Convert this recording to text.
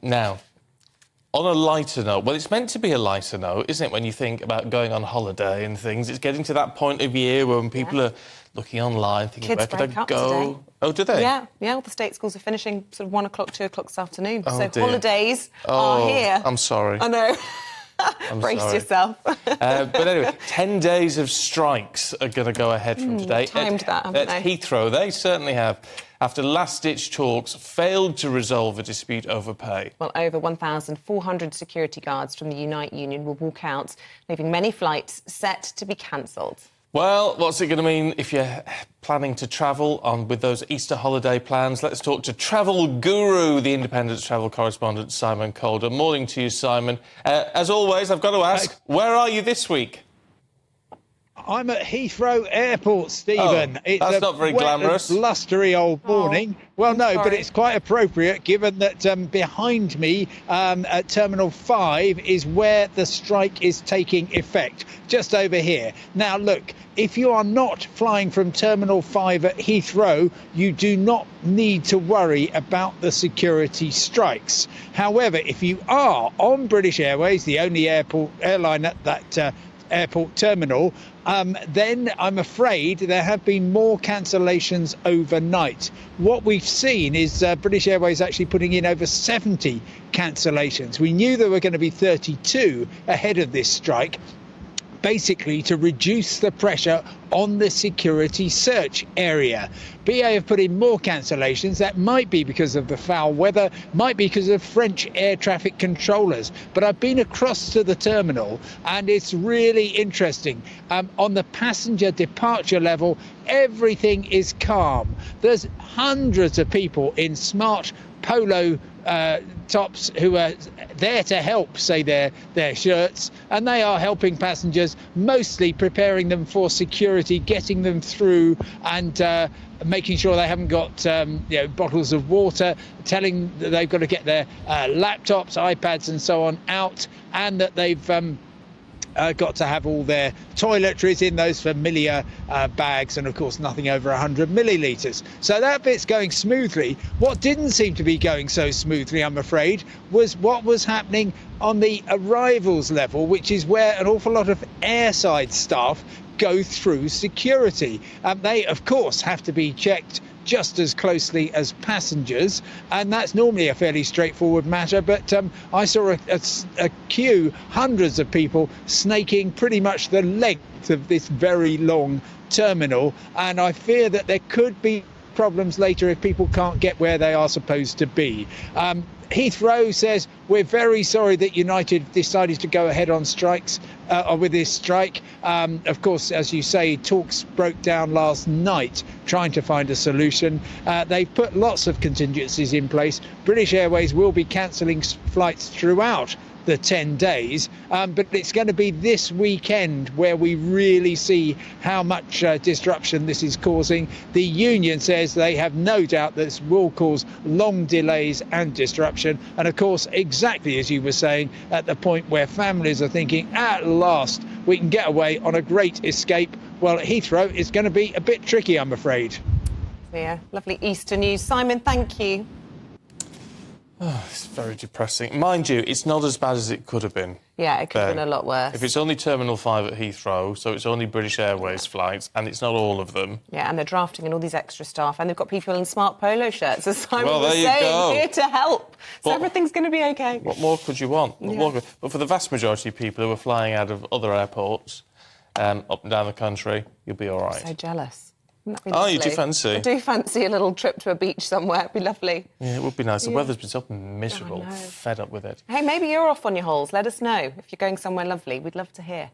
Now, on a lighter note, well, it's meant to be a lighter note, isn't it, when you think about going on holiday and things? It's getting to that point of year when people are looking online, thinking, Kids where could I go? today. Oh, do they? Yeah, all the state schools are finishing sort of 1 o'clock, 2 o'clock this afternoon. Oh, so dear. holidays are here. I'm sorry. I know. Brace sorry. yourself. But anyway, 10 days of strikes are going to go ahead from today. Timed that, haven't at they? Heathrow, they certainly have, after last-ditch talks failed to resolve a dispute over pay. Well, over 1,400 security guards from the Unite Union will walk out, leaving many flights set to be cancelled. Well, what's it going to mean if you're planning to travel on with those Easter holiday plans? Let's talk to travel guru, the Independent's travel correspondent, Simon Calder. Morning to you, Simon. As always, I've got to ask, where are you this week? I'm at Heathrow Airport, Stephen. Oh, that's not very glamorous. Blustery old morning. Well, no, sorry. but it's quite appropriate given that behind me at Terminal 5 is where the strike is taking effect, just over here. Now, look, if you are not flying from Terminal 5 at Heathrow, you do not need to worry about the security strikes. However, if you are on British Airways, the only airline at that airport terminal, then I'm afraid there have been more cancellations overnight. What we've seen is British Airways actually putting in over 70 cancellations. We knew there were going to be 32 ahead of this strike, basically to reduce the pressure on the security search area. BA have put in more cancellations. That might be because of the foul weather, might be because of French air traffic controllers. But I've been across to the terminal and it's really interesting. On the passenger departure level, everything is calm. There's hundreds of people in smart polo tops who are there to help, say their shirts, and they are helping passengers, mostly preparing them for security, getting them through and making sure they haven't got bottles of water, telling that they've got to get their laptops, iPads and so on out, and that they've got to have all their toiletries in those familiar bags, and of course nothing over 100 millilitres. So that bit's going smoothly. What didn't seem to be going so smoothly, I'm afraid, was what was happening on the arrivals level, which is where an awful lot of airside staff go through security. They, of course, have to be checked just as closely as passengers, and that's normally a fairly straightforward matter, but I saw a queue, hundreds of people snaking pretty much the length of this very long terminal, and I fear that there could be problems later if people can't get where they are supposed to be. Heathrow says, we're very sorry that United decided to go ahead on strikes with this strike. Of course, as you say, talks broke down last night trying to find a solution. They've put lots of contingencies in place. British Airways will be cancelling flights throughout the 10 days, but it's going to be this weekend where we really see how much disruption this is causing. The union says they have no doubt this will cause long delays and disruption, and of course, exactly as you were saying, at the point where families are thinking, at last we can get away on a great escape. Well, Heathrow is going to be a bit tricky, I'm afraid. Yeah, lovely Easter news. Simon, thank you. Oh, it's very depressing. Mind you, it's not as bad as it could have been. Yeah, it could have been a lot worse. If it's only Terminal 5 at Heathrow, so it's only British Airways flights, and it's not all of them. Yeah, and they're drafting in all these extra staff, and they've got people in smart polo shirts, as Simon Well, was there you saying, go. here to help. So But everything's going to be OK. What more could you want? What Yeah. more but for the vast majority of people who are flying out of other airports up and down the country, you'll be all right. So jealous. Wouldn't that be Oh, lovely? you do fancy? I do fancy a little trip to a beach somewhere. It'd be lovely. Yeah, it would be nice. The weather's been so miserable. I know. Fed up with it. Hey, maybe you're off on your hauls. Let us know. If you're going somewhere lovely, we'd love to hear.